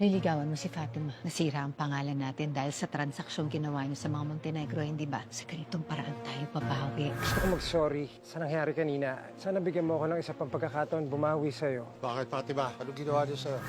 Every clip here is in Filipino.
Liligawan mo si Fatima. Nasira ang pangalan natin dahil sa transaksyong ginawa niyo sa mga Montenegro, hindi ba? Sa ganitong paraan tayo babawi. Gusto ko mag-sorry sa nangyari kanina. Sana bigyan mo ako ng isa pang pagkakataon bumawi sa'yo. Bakit, Fatima? Ano ginawa niyo sa'yo?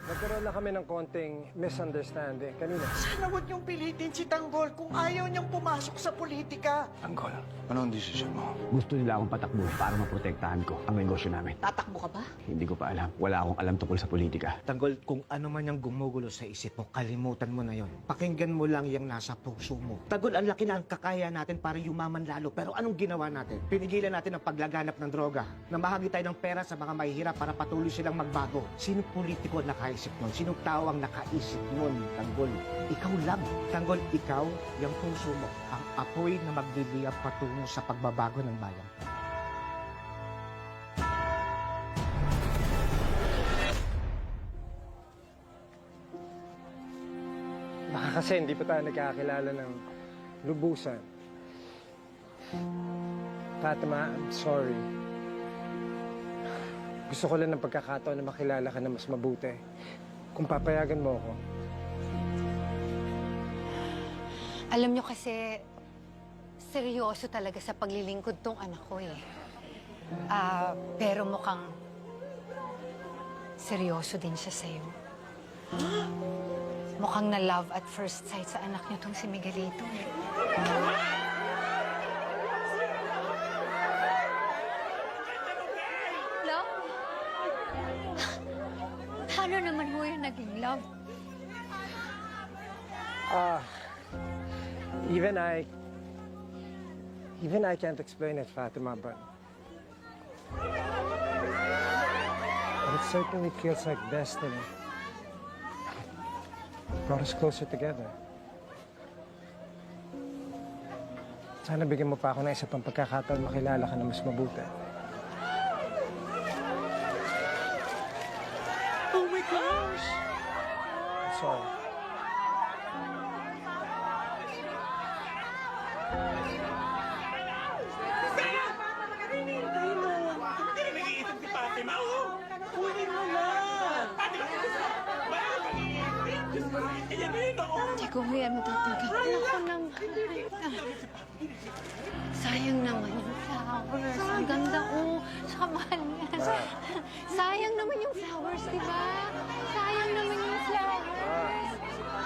Nagkaroon na kami ng konting misunderstanding kanina. Sana huwag niyong pilitin si Tanggol kung ayaw niyang pumasok sa politika. Tanggol, Ano ang desisyon mo? gusto nila akong patakbo para maprotektahan ko ang negosyo namin. Tatakbo ka ba? Hindi ko pa alam. Wala akong alam tungkol sa politika. Tanggol, kung ano man yung gumugulo sa isip mo, kalimutan mo na yon. Pakinggan mo lang yung nasa puso mo. Tanggol, ang laki na ang kakaya natin para yumaman lalo. Pero anong ginawa natin? Pinigilan natin ang paglaganap ng droga. Namahagi tayo ng pera sa mga mahihirap para patuloy silang magbago. Sino politiko ang nakaisip nun? Sinong tao ang nakaisip nun, Tanggol? Ikaw lang. Tanggol, ikaw, yung puso mo, ang apoy na magbibiyag patungo sa pagbabago ng bayan. Baka kasi hindi pa tayo nagkakilala ng lubusan. Fatima, I'm sorry. Gusto ko lang ng pagkakataon na makilala ka na mas mabuti. Kung papayagan mo ako. Alam niyo kasi, seryoso talaga sa paglilingkod tong anak ko eh. Pero mukhang seryoso din siya sa'yo. Mukhang na love at first sight sa anak niyo tong si Miguelito eh. Love? Paano naman mo yung naging love? Even I can't explain it, Fatima, but it certainly feels like destiny. Brought us closer together. Sana bigyan mo pa ako ng isa pang pagkakataon makilala ka na mas mabuti. Oh my gosh! Sorry. Hindi ko yan matatagal. Ako nang... Sayang naman yung flowers. Ang ganda oh. Saka mahal yan. Sayang naman yung flowers, di ba? Sayang naman yung flowers.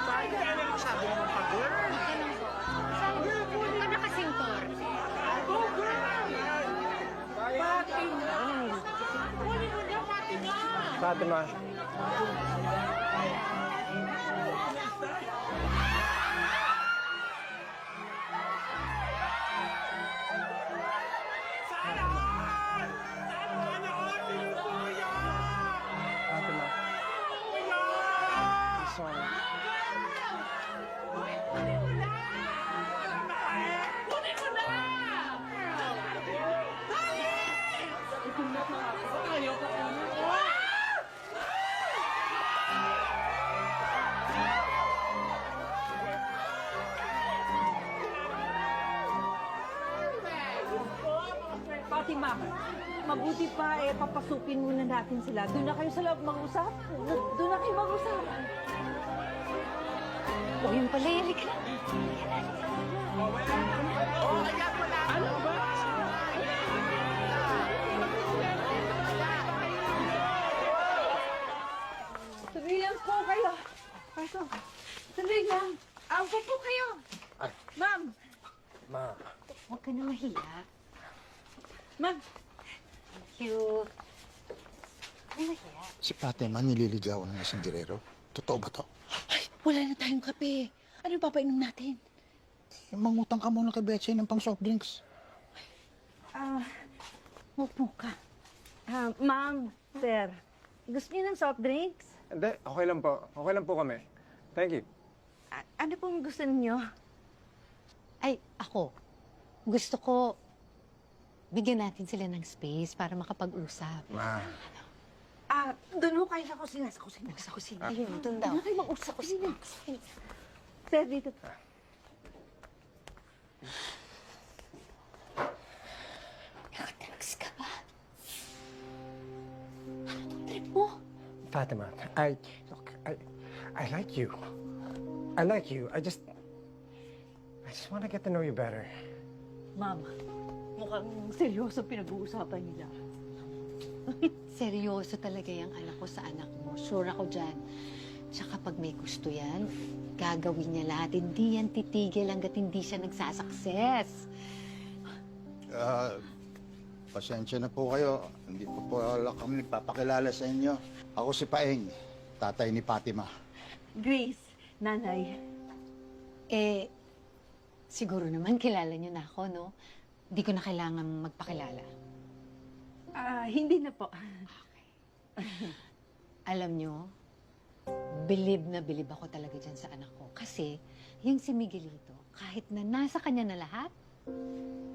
Sayang. Sabi mo pa, girl! Sayang. Huwag ka nakasintor. Fatima. Fatima. I'm sorry. Fatima, mabuti pa papasukin muna natin sila. Doon na kayo sa loob mag-usap. Doon na kayo mag-usap. O yun pala, Eric na. Tuloy lang po kayo. Pasok. Tuloy lang. Ako po kayo. Ay. Ma'am. Ma. Huwag ka na mahiya. Ma'am. Thank you. Ay, mahiya. Si Fatima nililigawan ng isang direro. Totoo ba to? Ay, wala na tayong kape. Ano papainom natin? Mangutang ka muna kay Betsy ng pang soft drinks. Upo ka. Ma'am, sir. Gusto niyo ng soft drinks? Hindi, okay lang po. Okay lang po kami. Thank you. Ano pong gusto niyo? Ay, ako. Gusto ko bigyan natin sila ng space para makapag-usap. Ma. Doon ho kayo sa kusina. Sa kusina. Sa kusina. Ayun, doon daw. Doon na kayo mag-usap sa kusina. Sir, dito. Nakadrugs ka ba? Ano tong trip mo? Fatima, look, I like you. I like you. I just want to get to know you better. Mama, mukhang seryoso pinag-uusapan nila. Seryoso talaga yung anak ko sa anak mo. Sure ako dyan. Tsaka pag may gusto yan, gagawin niya lahat. Hindi yan titigil hanggat hindi siya nagsasucess. Pasensya na po kayo. Hindi po kami nagpapakilala sa inyo. Ako si Paeng, tatay ni Fatima. Grace, nanay. Siguro naman kilala niyo na ako, no? Hindi ko na kailangan magpakilala. Hindi na po. Alam niyo, bilib na bilib ako talaga dyan sa anak ko. Kasi, yung si Miguelito, kahit na nasa kanya na lahat,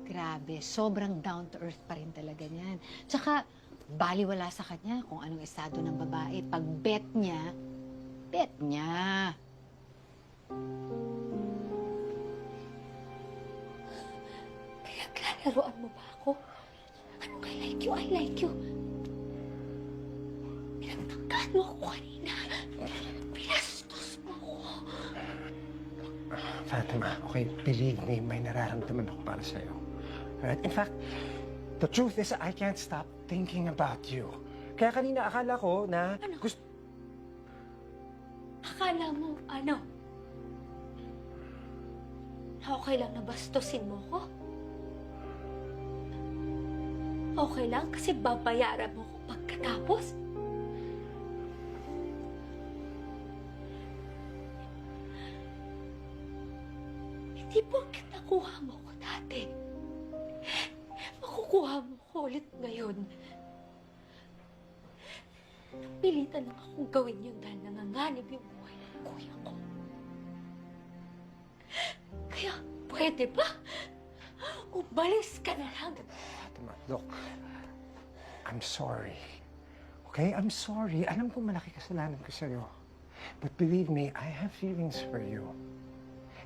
grabe, sobrang down to earth pa rin talaga niyan. Tsaka, baliwala sa kanya kung anong estado ng babae. Pag bet niya, bet niya. Kaya klalaroan mo ba ako? Anong I like you? I like you. Pinagtangkaan mo ako kanina. Pinastos mo ako. Fatima, okay, believe me, may nararamdaman ako para sa'yo. Alright? In fact, the truth is I can't stop thinking about you. Kaya kanina akala ko na gusto... Akala mo, ano? Na okay lang na bastusin mo ko? Okay lang kasi babayaran mo ko pagkatapos? Hindi porket nakuha mo ko dati. Makukuha mo ko ulit ngayon. Pilitan lang akong gawin yun dahil nanganganib yung buhay ng kuya ko. Kaya, pwede ba? Umalis ka na lang. Fatima, look, I'm sorry. Okay? I'm sorry. Alam ko malaki kasalanan ko sa'yo. But believe me, I have feelings for you.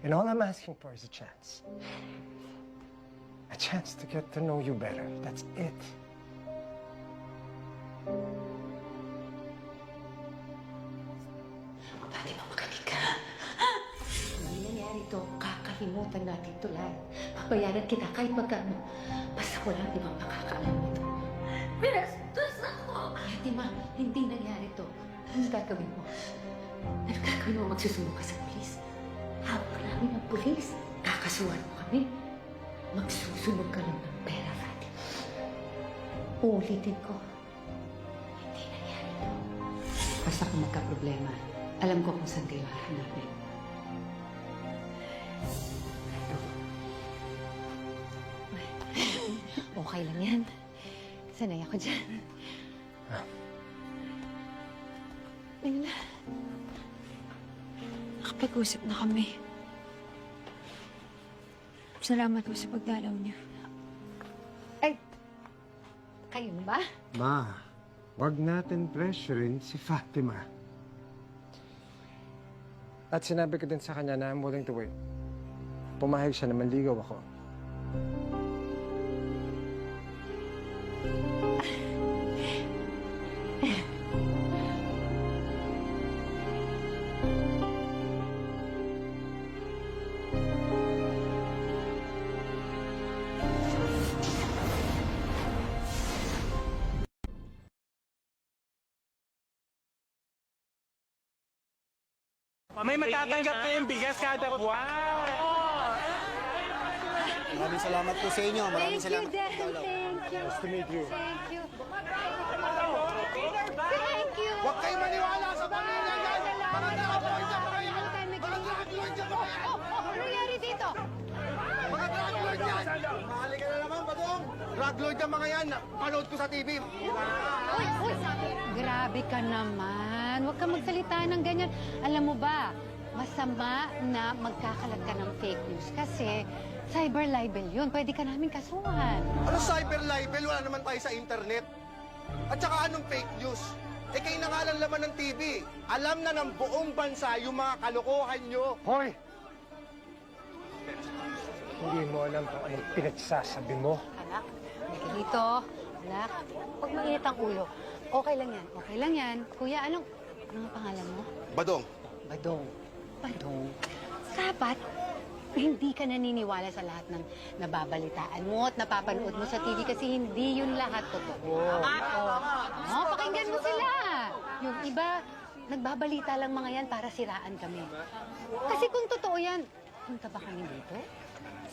And all I'm asking for is a chance. A chance to get to know you better. That's it. Fatima, magaling ka. Hindi nangyari to. Kakalimutan natin ito lahat. Papayaran kita kahit magkano. Basta wala ibang makakaalam nito. Pinastos ako! Fatima, hindi nangyari to. Ano gagawin mo? Ano gagawin mo? Magsusumbong ka sa polis. Hawak namin ang polis. Kakasuhan mo kami. Magsusunog ka lang ng pera, Fatima. Uulitin ko. Hindi nangyari to. Basta kung magka-problema, alam ko kung saan kayo hahanapin. Okay lang yan. Sanay ako dyan. Ayun na. Nakapag-usap na kami. Salamat po sa pagdalaw niyo. Ay! Kayo ba? Ma, wag natin pressurein si Fatima. At sinabi ko din sa kanya na I'm willing to wait. Pumayag siya na manligaw ako. May matatanggap kayong bigas kada buwan. Maraming salamat po sa inyo. Maraming Thank you, Dan. Thank you. Nice to meet you. Thank you. Thank you. Huwag kayo maniwala sa pamilya yan! Mga drug-lord yan mga yan! Ano tayo may Mga drug-lord yan mga yan! Ano nangyari dito? Mga drug-lord yan! Mahali ka na naman, Badong! Drug-lord yan mga yan! Panood ko sa TV! Uy, uy! Grabe ka naman. Huwag kang magsalita ng ganyan. Alam mo ba, masama na magkakalat ka ng fake news kasi cyber libel yun. Pwede ka namin kasuhan. Ano cyber libel? Wala naman tayo sa internet. At saka anong fake news? Eh kayo na nga lang laman ng TV. Alam na ng buong bansa yung mga kalokohan nyo. Hoy! Hindi mo alam kung anong pinagsasabi mo. Anak, halika dito. Anak, huwag mainit ang ulo. Okay lang yan. Okay lang yan. Kuya, anong pangalan mo? Badong, Badong. Badong. Dapat, hindi ka naniniwala sa lahat ng nababalitaan mo at napapanood mo sa TV kasi hindi yun lahat totoo. Oh, pakinggan mo sila. Yung iba, nagbabalita lang mga yan para siraan kami. Kasi kung totoo yan, punta ba kami dito?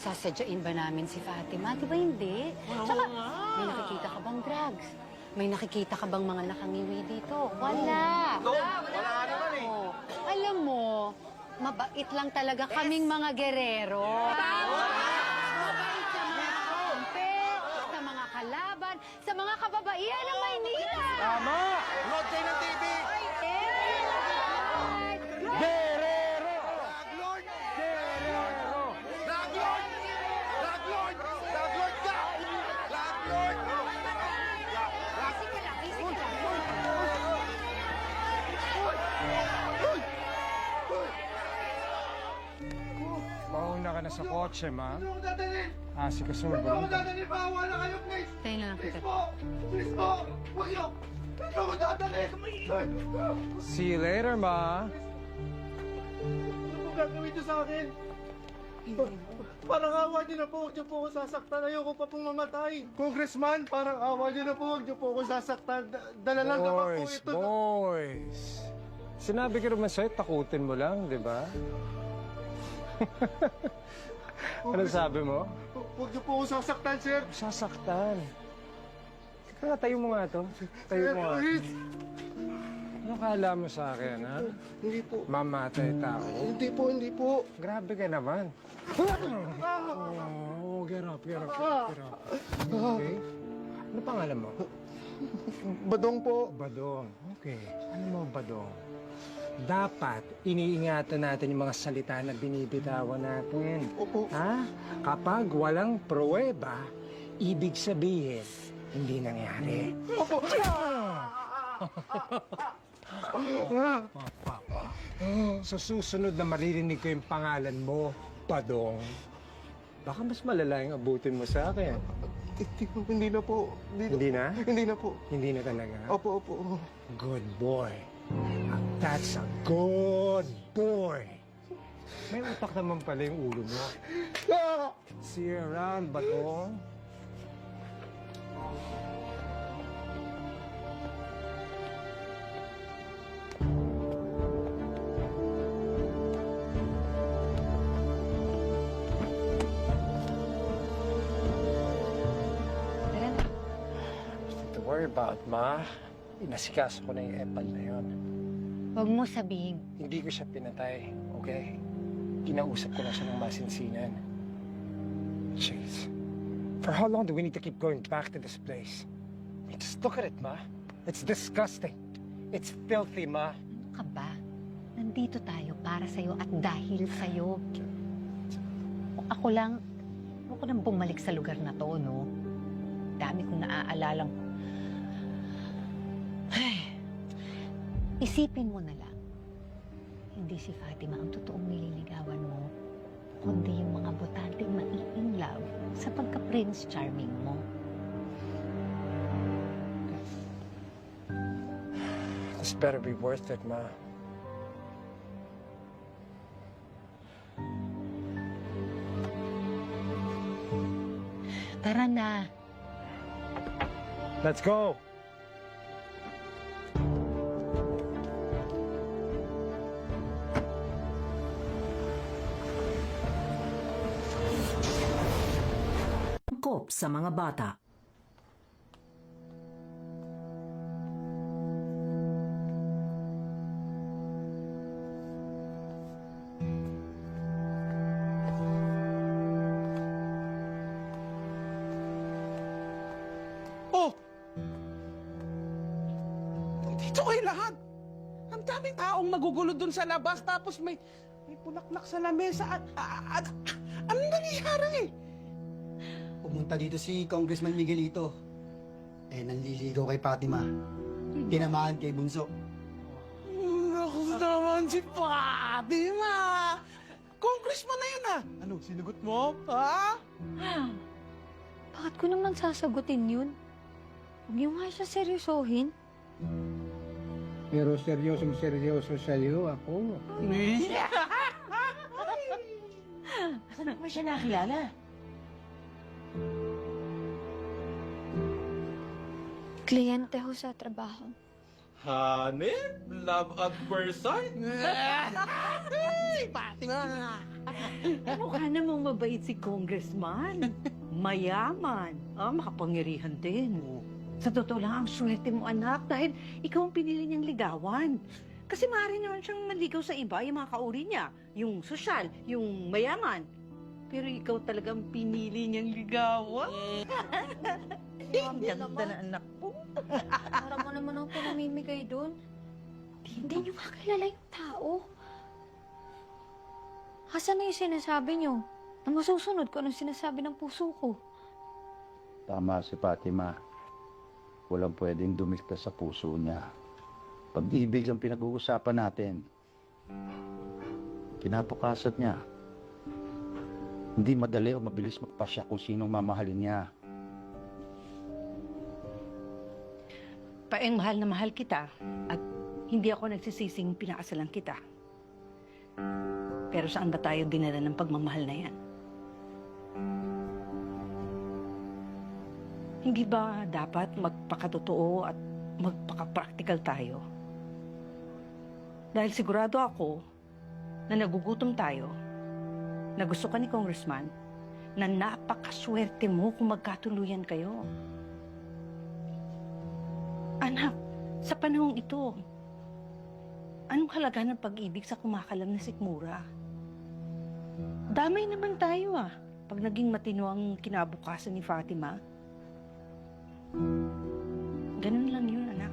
Sasadyain ba namin si Fatima? Di ba hindi? Tsaka, may nakikita ka bang drugs? May nakikita ka bang mga nakangiwi dito? Wala. wala nga naman eh. Oh, alam mo, mabait lang talaga kaming mga gerero. Mabait sa mga kakampi, sa mga kalaban, sa mga kababaihan ng Maynila. Tama! Load kayo ng TV! Guerrero! Laglord! Guerrero! Laglord! Laglord! Laglord ka! Laglord! Mauna ka na sa kotse, ma. Ano ako dadalhin? Si Kasul, Ano ako dadalhin? Bawa na kayo, please! Tayo na lang kita. Please po! Huwag niyo! Ano ako dadalhin? See you later, ma. Ano po gagawin niyo sa akin? Parang awa niyo na po, huwag niyo po ako sasaktan. Ayoko pa pong mamatay. Congressman, parang awa niyo na po, huwag niyo po ako sasaktan. Dala lang naman po Boys, ito. boys. Sinabi ko naman sa'yo, takutin mo lang, di ba? Ano sabi mo? Huwag niyo po ako sasaktan, sir. Sasaktan. Teka nga, tayo mo nga to. Tayo mo nga. Please. Ano kala mo sa akin, ha? Hindi po. Mamatay tao. Hindi po, hindi po. Grabe ka naman. Oh, get up, get up, get up. Okay? Ano pangalan mo? Badong po. Badong. Okay. Ano mo, Badong? Dapat iniingatan natin yung mga salita na binibitawan natin. Opo. Ha? Kapag walang pruweba, ibig sabihin, hindi nangyari. Opo. Sa susunod na maririnig ko yung pangalan mo, Badong, baka mas malala yung abutin mo sa akin. Hindi na po. Hindi na? Hindi na po. Hindi na talaga? Opo, opo. Good boy. That's a good boy. May utak naman pala yung ulo mo. See you around, Badong. Tara na. Nothing to worry about, ma. Inasikaso ko na yung epal na yon. Huwag mo sabihin. Hindi ko siya pinatay, okay? Kinausap ko na siya ng masinsinan. Jeez. For how long do we need to keep going back to this place? I mean, just look at it, ma. It's disgusting. It's filthy, ma. Ano ka ba? Nandito tayo para sa'yo at dahil sa'yo. Kung ako lang, huwag ko nang bumalik sa lugar na to, no? Dami kong naaalalang. Ay, isipin mo na lang. Hindi si Fatima ang totoong nililigawan mo, kundi yung mga botanteng mai-in love sa pagka-Prince Charming mo. This better be worth it, ma. Tara na. Let's go! Angkop sa mga bata. Oh! Dito kayo lahat! Ang daming taong nagugulo dun sa labas tapos may pulaklak sa lamesa at anong nangyayari? Pumunta dito si Congressman Miguelito. Nanliligaw kay Fatima. Tinamaan kay Bunso. Naku naman si Fatima! Congressman na yun ah! Ano, sinagot mo? Ha? Bakit ko naman sasagutin yun? Huwag niyo nga siya seryosohin. Pero seryoso sa'yo ako. Saan mo siya nakilala? Kliyente ho sa trabaho. Hanip? Love at first sight? Mukha namang mabait si Congressman. Mayaman. Makapangyarihan din. Sa totoo lang, ang swerte mo, anak, dahil ikaw ang pinili niyang ligawan. Kasi maaari naman siyang maligaw sa iba, yung mga kauri niya, yung sosyal, yung mayaman. Pero ikaw talagang pinili niyang ligawan. Ang ganda na anak po. Para mo naman ako namimigay doon. Hindi niyo makilala yung tao. Asan na yung sinasabi niyo? Na masusunod ko anong sinasabi ng puso ko. Tama si Fatima. Walang pwedeng dumikta sa puso niya. Pag-ibig ang pinag-uusapan natin. Kinapukasat niya. Hindi madali o mabilis magpasya kung sinong mamahalin niya. Paeng mahal na mahal kita at hindi ako nagsisising pinakasalan kita. Pero saan ba tayo dinala ng pagmamahal na yan? Hindi ba dapat magpakatotoo at magpaka-practical tayo? Dahil sigurado ako na nagugutom tayo, na gusto ka ni Congressman, na napakaswerte mo kung magkatuluyan kayo. Anak, sa panahong ito, anong halaga ng pag-ibig sa kumakalam na sikmura? Damay naman tayo pag naging matino ang kinabukasan ni Fatima. Ganun lang yun, anak.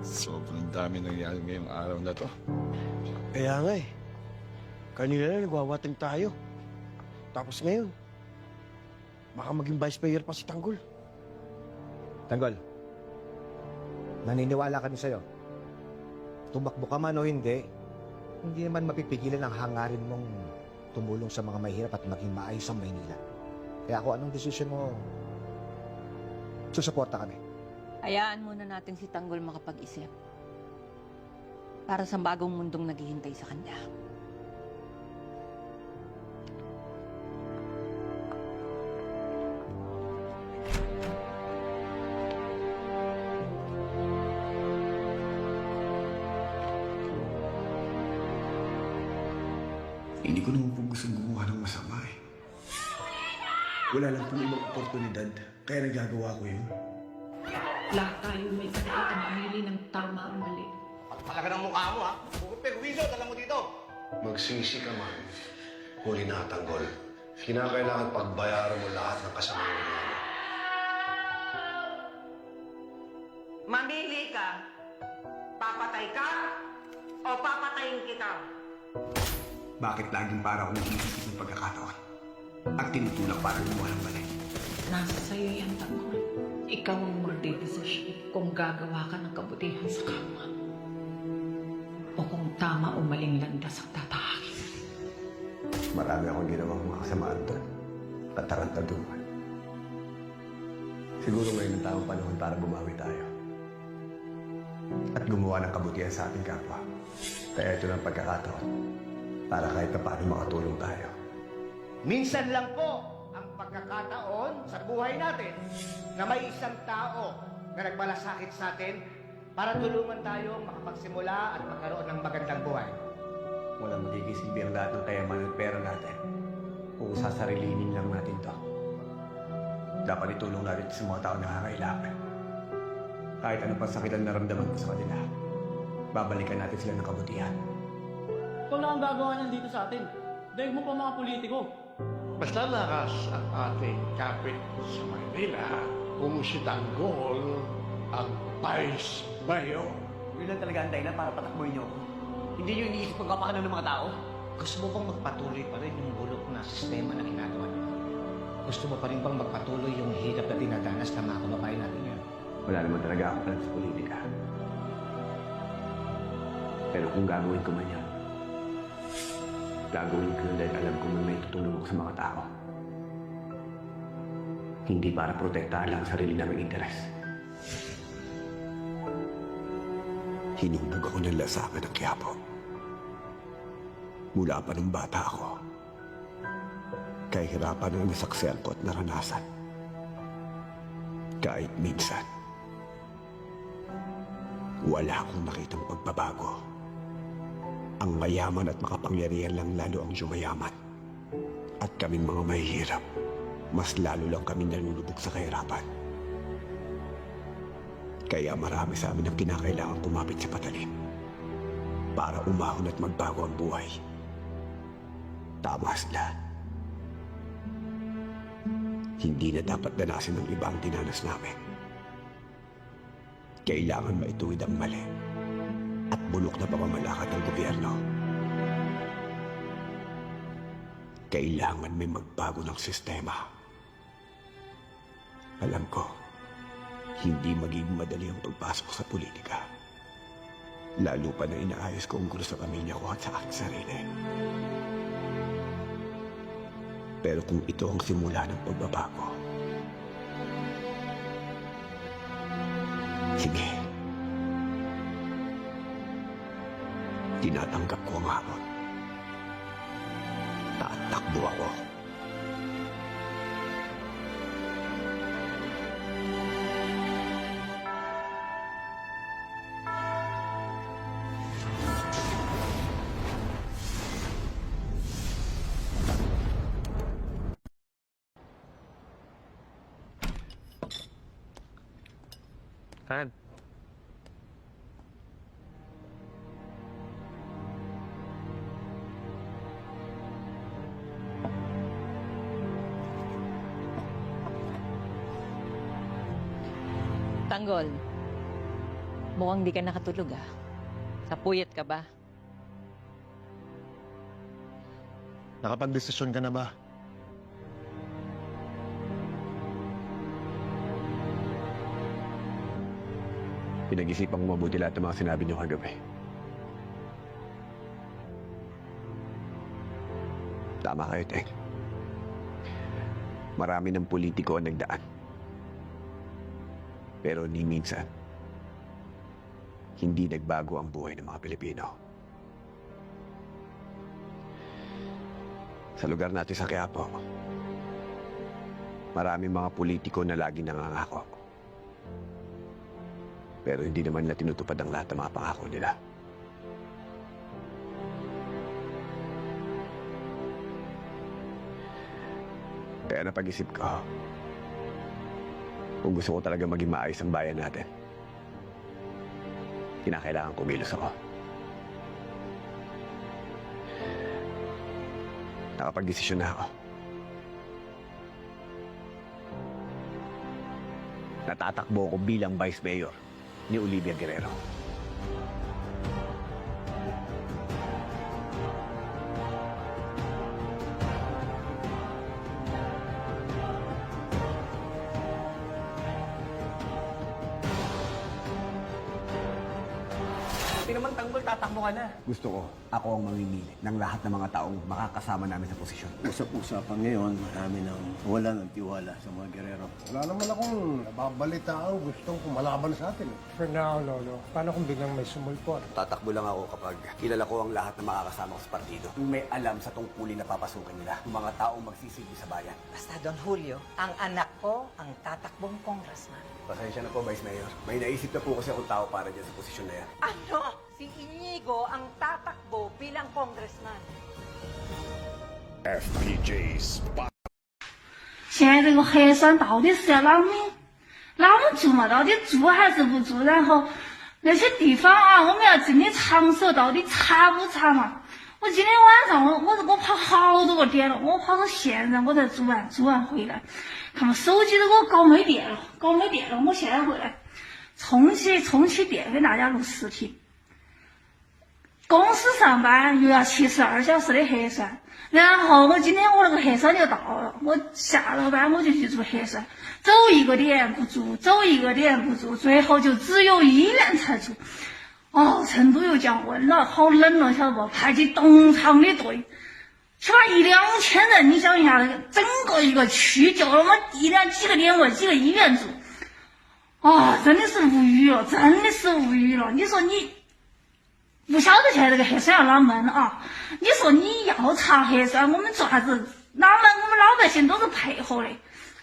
Sobrang dami nangyari ngayong araw na to. Kaya nga eh. Kanina na nagwawating tayo. Tapos ngayon, baka maging vice mayor pa si Tanggol. Tanggol, naniniwala kami sa'yo. Tumakbo ka man o hindi naman mapipigilan ang hangarin mong tumulong sa mga mahirap at maging maayos ang Maynila. Kaya kung anong desisyon mo, susuporta kami. Hayaan muna natin si Tanggol makapag-isip. Para sa bagong mundong naghihintay sa kanya. Hindi ko naman po gusto gumawa ng masama eh. Wala lang pong ibang oportunidad, kaya nagagawa ko yun. Lahat tayo may karapatang mamili ng tama o mali. Pagpalaka ng mukha mo, Perwiso, dala mo dito! Magsisi ka man, huli na Tanggol. Kinakailangan pagbayaran mo lahat ng kasama mo niya. Mamili ka. Papatay ka o papatayin kita. Bakit laging para akong nag-iisip ng pagkakataon? At tinutulak para gumawa ng mali. Nasa sa'yo yan, Tanggol. Ikaw ang magdedesisyon kung gagawa ka ng kabutihan sa kapwa o kung tama o maling landas ang tatahakin. Marami akong ginawang mga kasamaan doon. Katarantaduhan. Siguro ngayon ang tamang panahon para bumawi tayo. At gumawa ng kabutihan sa ating kapwa. Kaya ito ng pagkakataon para kahit na paano makatulong tayo. Minsan lang po ang pagkakataon sa buhay natin na may isang tao na nagmalasakit sa atin para tulungan tayo makapagsimula at magkaroon ng magandang buhay. Walang magiging silbi ang lahat ng kayamanan at pera natin kung sasarilinin lang natin to. Dapat itulong natin sa mga tao na nangangailangan. Kahit ano pang sakit ang naramdaman ko sa kanila, babalikan natin sila ng kabutihan. Ikaw lang ang gagawa niyan dito sa atin. Dahil mo pa mga politiko. Basta lakas ang ating kapit sa Manila kung si Tanggol ang Vice Mayo, yun lang talaga ang dahilan para patakboy niyo ako. Hindi niyo iniisip ang kapakanan ng mga tao. Gusto mo bang magpatuloy pa rin yung bulok na sistema na ginagawa niyo? Gusto mo pa rin bang magpatuloy yung hirap na dinadanas ng mga kababayan natin ngayon? Wala naman talaga ako alam sa politika. Pero kung gagawin ko man yan, gagawin ko yun dahil alam ko may tutulong ako sa mga tao. Hindi para protektahan lang ang sarili naming interes. Hinubog ako ng lasapan ng Quiapo. Mula pa nung bata ako. Kahirapan ang nasaksihan ko at naranasan. Kahit minsan, wala akong nakitang pagbabago. Ang mayaman at makapangyarihan lang lalo ang yumayaman. At kaming mga mahihirap, mas lalo lang kami nalulubog sa kahirapan. Kaya marami sa amin ang kinakailangan kumapit sa patalim para umahon at magbago ang buhay. Tama sila. Hindi na dapat danasin ng iba ang dinanas namin. Kailangan maituwid ang mali at bulok na pamamalakad ng gobyerno. Kailangan may magbago ng sistema. Alam ko, hindi magiging madali ang pagpasok sa politika. Lalo pa na inaayos ko ang gulo sa pamilya ko at sa aking sarili. Pero kung ito ang simula ng pagbabago, sige. Tinatanggap ko ang hamon. Tatakbo ako. Han. Tanggol, mukhang di ka nakatulog ah. Napuyat ka ba? Nakapag-desisyon ka na ba? Pinag-isipan ko mabuti lahat ng mga sinabi niyo kagabi. Tama kayo, Teng. Marami ng politiko ang nagdaan. Pero ni minsan, hindi nagbago ang buhay ng mga Pilipino. Sa lugar natin sa Quiapo, maraming mga politiko na laging nangangako. Pero hindi naman nila tinutupad ang lahat ng mga pangako nila. Kaya napag-isip ko, kung gusto ko talaga maging maayos ang bayan natin, kinakailangan kumilos ako. Nakapag-desisyon na ako. Natatakbo ako bilang Vice Mayor ni Olivia Guerrero. Buti naman, Tanggol, tatakbo ka na. Gusto ko, ako ang mamimili ng lahat ng mga taong makakasama namin sa posisyon. Usap-usapan ngayon, marami nang wala ng tiwala sa mga Guerrero. Wala naman akong nababalitaan gustong kumalaban sa atin. For now, Lolo, paano kung biglang may sumulpot? Tatakbo lang ako kapag kilala ko ang lahat ng makakasama ko sa partido. Yung may alam sa tungkulin na papasukin nila. Yung mga taong magsisilbi sa bayan. Basta, Don Julio, ang anak ko ang tatakbong congressman. Pasensya na po, Vice Mayor. May naisip na po kasi akong tao para dyan sa posisyon na yan. Ano? Si Inigo ang tatakbo bilang congressman. FPJ Spot. 现在这个核酸到底是要哪们做嘛？到底做还是不做？然后那些地方啊，我们要真的长手，到底查不查嘛？我今天晚上我跑好多个点了，我跑到现在我才做完回来，他们手机都给我搞没电了，我现在回来重启电给大家录视频。公司上班又要72小时的核酸，然后今天我那个核酸就到了，我下了班我就去做核酸，走一个点不做，走一个点不做，最后就只有医院才做。哦，成都又降温了，好冷了，晓得不？排起东长的队，起码1-2千人，你想一下，那个整个一个区就那么几个点位，几个医院做。啊，真的是无语了，真的是无语了。你说你不晓得现在这个核酸要哪门啊？你说你要查核酸，我们做啥子？哪门我们老百姓都是配合的，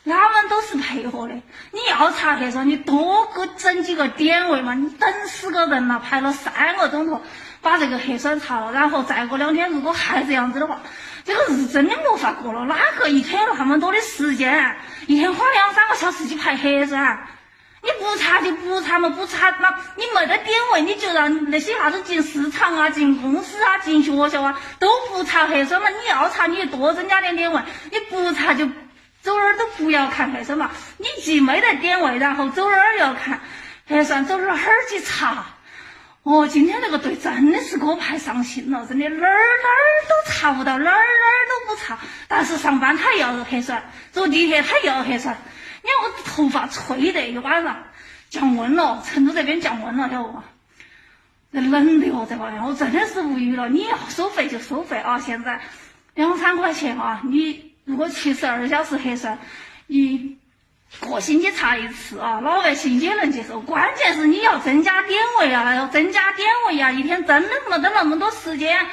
哪门都是配合的。你要查核酸，你多整几个点位嘛，你等10个人了，排了3个钟头把这个核酸查了，然后再过2天，如果还这样子的话，这个日子真的没法过了。哪个一天有那么多的时间，一天花2-3个小时去排核酸？你不查就不查嘛，不查那你没得点位，你就让那些啥子进市场啊、进公司啊、进学校啊都不查核酸嘛。你要查你就多增加点点位，你不查就走哪儿都不要看核酸嘛。你既没得点位，然后走哪儿要看核酸，走哪儿去查？哦，今天这个队真的是给我排伤心了，真的哪儿都查不到，哪儿都不查。但是上班他要核酸，坐地铁他要核酸。你看我头发吹得一晚上，降温了，成都这边降温了，晓得不？这冷的哦，这玩意儿我真的是无语了。你要收费就收费啊，现在2-3块钱啊，你如果72小时核酸，一个星期查一次啊，老百姓也能接受。关键是你要增加点位啊，要增加点位啊，一天真的没得那么多时间，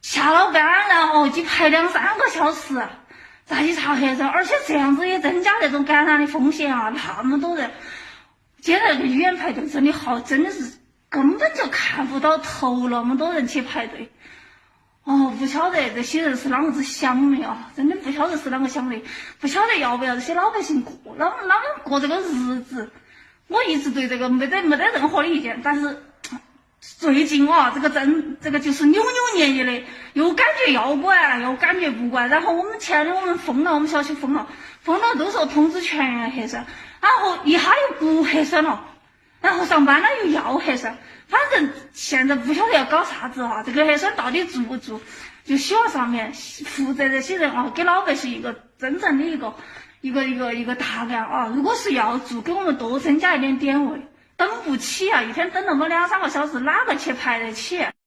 下了班然后去排2-3个小时。再去查核酸，而且这样子也增加那种感染的风险啊！那么多人，现在那个医院排队真的好，真的是根本就看不到头，那么多人去排队。哦，不晓得这些人是啷个子想的啊！真的不晓得是啷个想的，不晓得要不要这些老百姓过啷个过这个日子。我一直对这个没得任何的意见，但是最近啊，这个就是扭捏捏的，又感觉要管，又感觉不管。然后我们前天我们封了，我们小区封了都说通知全员核酸，然后一下又不核酸了，然后上班了又要核酸，反正现在不晓得要搞啥子哈。这个核酸到底做不做，就希望上面负责这些人啊，给老百姓一个真正的一个答案啊。如果是要做，给我们多增加一点点位。等不起啊！一天等那么2-3个小时，哪个去排得起？